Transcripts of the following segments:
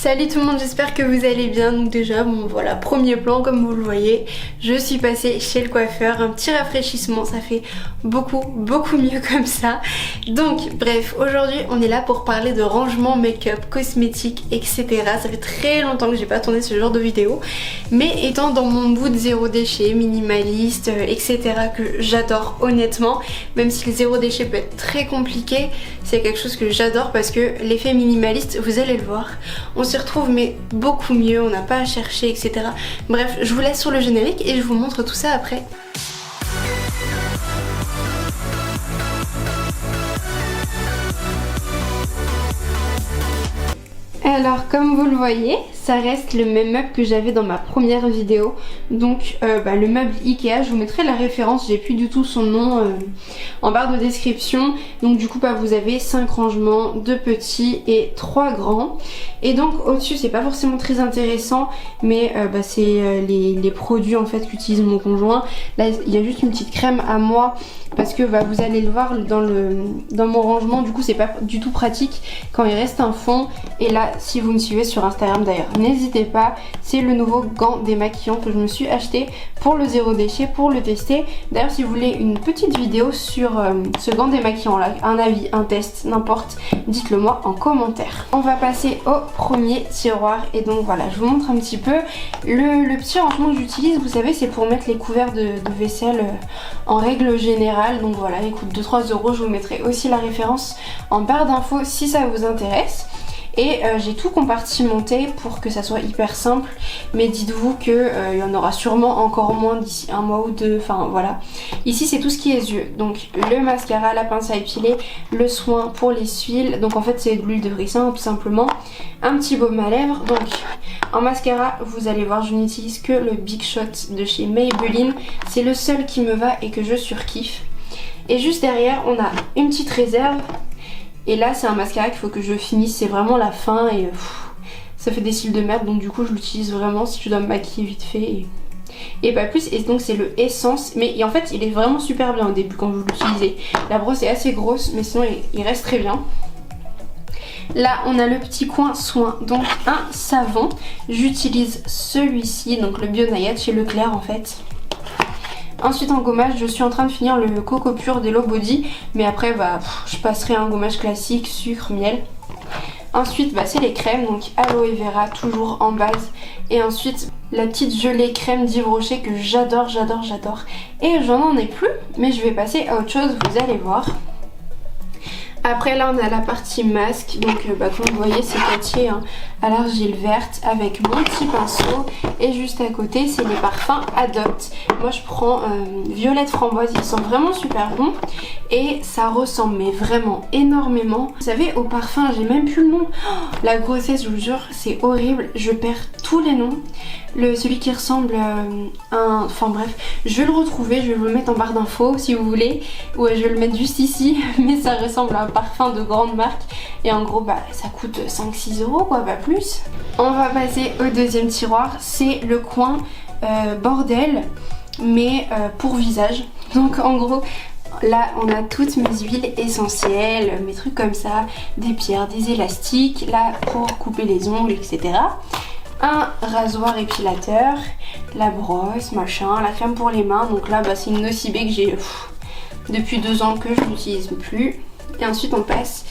Salut tout le monde, j'espère que vous allez bien. Donc déjà, bon voilà, premier plan comme vous le voyez, je suis passée chez le coiffeur, un petit rafraîchissement, ça fait beaucoup mieux comme ça. Donc bref, aujourd'hui on est là pour parler de rangement, make-up, cosmétiques, etc. Ça fait très longtemps que j'ai pas tourné ce genre de vidéo, mais étant dans mon mood zéro déchet, minimaliste, etc. que j'adore honnêtement, même si le zéro déchet peut être très compliqué, c'est quelque chose que j'adore parce que l'effet minimaliste, vous allez le voir, on s'y retrouve mais beaucoup mieux, on n'a pas à chercher, etc. Bref, je vous laisse sur le générique et je vous montre tout ça après. Alors comme vous le voyez, ça reste le même meuble que j'avais dans ma première vidéo. Donc le meuble Ikea, je vous mettrai la référence, j'ai plus du tout son nom en barre de description. Donc du coup vous avez 5 rangements, 2 petits et 3 grands. Et donc au-dessus c'est pas forcément très intéressant, mais c'est les produits en fait qu'utilise mon conjoint. Là il y a juste une petite crème à moi parce que vous allez le voir dans mon rangement, du coup c'est pas du tout pratique quand il reste un fond. Et là si vous me suivez sur Instagram d'ailleurs, n'hésitez pas, c'est le nouveau gant démaquillant que je me suis acheté pour le zéro déchet, pour le tester. D'ailleurs si vous voulez une petite vidéo sur ce gant démaquillant là, un avis, un test, n'importe, dites-le moi en commentaire. On va passer au premier tiroir et donc voilà, je vous montre un petit peu le petit rangement que j'utilise. Vous savez, c'est pour mettre les couverts de vaisselle en règle générale. Donc voilà, il coûte 2-3 €, je vous mettrai aussi la référence en barre d'infos si ça vous intéresse. Et j'ai tout compartimenté pour que ça soit hyper simple, mais dites-vous qu'il y en aura sûrement encore moins d'ici un mois ou deux, enfin voilà. Ici c'est tout ce qui est yeux, donc le mascara, la pince à épiler, le soin pour l'essuie, donc en fait c'est de l'huile de ricin tout simplement, un petit baume à lèvres. Donc en mascara vous allez voir, je n'utilise que le Big Shot de chez Maybelline, c'est le seul qui me va et que je surkiffe. Et juste derrière on a une petite réserve. Et là c'est un mascara qu'il faut que je finisse, c'est vraiment la fin et ça fait des cils de merde, donc du coup je l'utilise vraiment si je dois me maquiller vite fait et pas plus. Et donc c'est le Essence, mais en fait il est vraiment super bien au début quand vous l'utilisez. La brosse est assez grosse mais sinon il reste très bien. Là on a le petit coin soin, donc un savon, j'utilise celui-ci, donc le Bio-Nayade chez Leclerc en fait. Ensuite en gommage, je suis en train de finir le Coco Pur d'Hello Body, mais après je passerai un gommage classique, sucre, miel. Ensuite c'est les crèmes, donc aloe vera toujours en base. Et ensuite la petite gelée crème d'Yves Rocher que j'adore. Et j'en ai plus, mais je vais passer à autre chose, vous allez voir. Après là on a la partie masque, donc comme vous voyez c'est Cattier à l'argile verte avec mon petit pinceau. Et juste à côté c'est les parfums Adopt. Moi je prends violette framboise, ils sont vraiment super bons et ça ressemble mais vraiment énormément. Vous savez au parfum, j'ai même plus le nom. La grossesse je vous jure c'est horrible, je perds tous les noms. Celui qui ressemble à enfin bref, je vais le retrouver, je vais vous le mettre en barre d'infos si vous voulez. Ouais, je vais le mettre juste ici, mais ça ressemble à un parfum de grande marque. Et en gros ça coûte 5-6 € quoi, pas plus. On va passer au deuxième tiroir, c'est le coin bordel, mais pour visage. Donc en gros là on a toutes mes huiles essentielles, mes trucs comme ça, des pierres, des élastiques, là pour couper les ongles, etc. Un rasoir épilateur, la brosse, machin, la crème pour les mains. Donc là c'est une Nocibé que j'ai depuis 2 ans que je n'utilise plus. Et ensuite on passe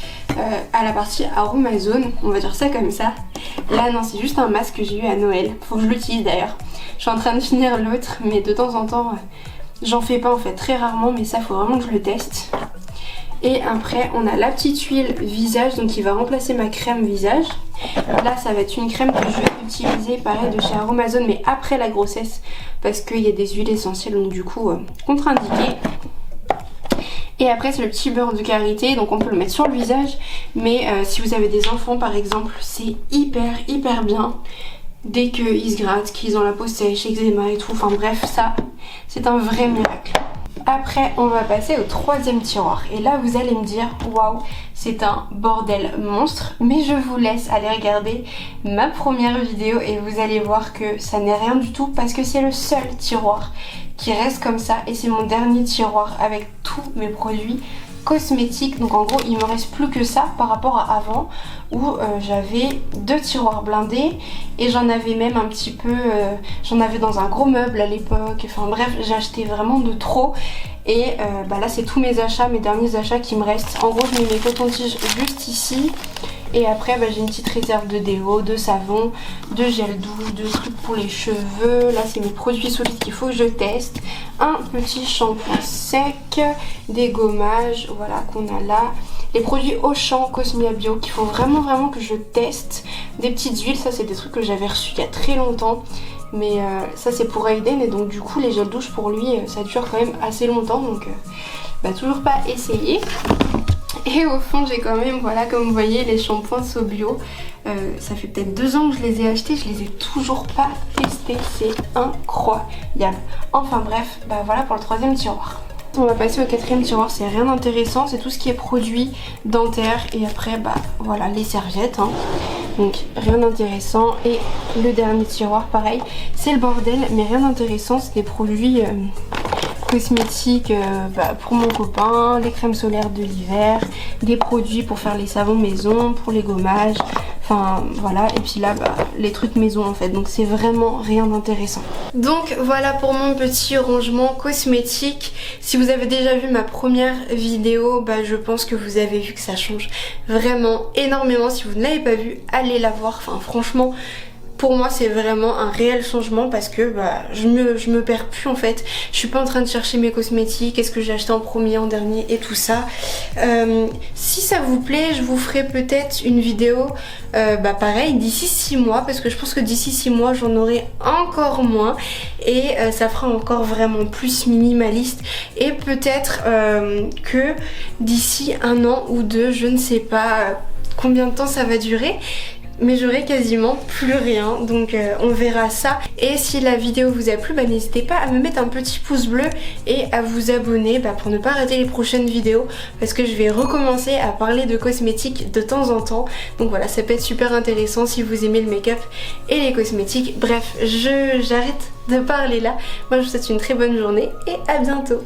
à la partie Aromazone, on va dire ça comme ça. Là non, c'est juste un masque que j'ai eu à Noël, faut que je l'utilise d'ailleurs. Je suis en train de finir l'autre, mais de temps en temps j'en fais pas en fait, très rarement, mais ça faut vraiment que je le teste. Et après on a la petite huile visage, donc qui va remplacer ma crème visage. Là ça va être une crème que je vais utiliser pareil de chez Aromazone, mais après la grossesse, parce qu'il y a des huiles essentielles, donc du coup contre-indiqué. Et après c'est le petit beurre de karité, donc on peut le mettre sur le visage, mais si vous avez des enfants par exemple, c'est hyper bien. Dès qu'ils se grattent, qu'ils ont la peau sèche, eczéma et tout, enfin bref, ça c'est un vrai miracle. Après on va passer au troisième tiroir et là vous allez me dire waouh, c'est un bordel monstre, mais je vous laisse aller regarder ma première vidéo et vous allez voir que ça n'est rien du tout parce que c'est le seul tiroir qui reste comme ça et c'est mon dernier tiroir avec tous mes produits cosmétiques. Donc en gros il me reste plus que ça par rapport à avant où j'avais 2 tiroirs blindés et j'en avais même un petit peu, j'en avais dans un gros meuble à l'époque. Enfin bref, j'ai acheté vraiment de trop. Et là c'est tous mes achats, mes derniers achats qui me restent. En gros je mets mes cotons-tiges juste ici. Et après j'ai une petite réserve de déo, de savon, de gel douche, de trucs pour les cheveux. Là c'est mes produits solides qu'il faut que je teste. Un petit shampoing sec, des gommages, voilà qu'on a là. Les produits Auchan, Cosmia Bio qu'il faut vraiment que je teste. Des petites huiles, ça c'est des trucs que j'avais reçus il y a très longtemps. Mais ça c'est pour Aiden et donc du coup les gels douche pour lui ça dure quand même assez longtemps. Donc toujours pas essayé. Et au fond j'ai quand même, voilà comme vous voyez, les shampoings So Bio. Ça fait peut-être 2 ans que je les ai achetés, je les ai toujours pas testés, c'est incroyable. Enfin bref, voilà pour le 3e tiroir. On va passer au 4e tiroir, c'est rien d'intéressant, c'est tout ce qui est produits dentaires et après voilà les serviettes hein. Donc rien d'intéressant. Et le dernier tiroir pareil, c'est le bordel mais rien d'intéressant, c'est des produits cosmétiques pour mon copain, les crèmes solaires de l'hiver, des produits pour faire les savons maison, pour les gommages, enfin voilà. Et puis là les trucs maison en fait, donc c'est vraiment rien d'intéressant. Donc voilà pour mon petit rangement cosmétique. Si vous avez déjà vu ma première vidéo, je pense que vous avez vu que ça change vraiment énormément. Si vous ne l'avez pas vu, allez la voir, enfin franchement pour moi c'est vraiment un réel changement parce que je me perds plus en fait. Je suis pas en train de chercher mes cosmétiques, qu'est-ce que j'ai acheté en premier, en dernier et tout ça. Si ça vous plaît, je vous ferai peut-être une vidéo pareil d'ici 6 mois parce que je pense que d'ici 6 mois j'en aurai encore moins et ça fera encore vraiment plus minimaliste. Et peut-être que d'ici 1 an ou 2, je ne sais pas combien de temps ça va durer, mais j'aurai quasiment plus rien, donc on verra ça. Et si la vidéo vous a plu, n'hésitez pas à me mettre un petit pouce bleu et à vous abonner pour ne pas rater les prochaines vidéos parce que je vais recommencer à parler de cosmétiques de temps en temps. Donc voilà, ça peut être super intéressant si vous aimez le make-up et les cosmétiques. Bref, j'arrête de parler là. Moi je vous souhaite une très bonne journée et à bientôt.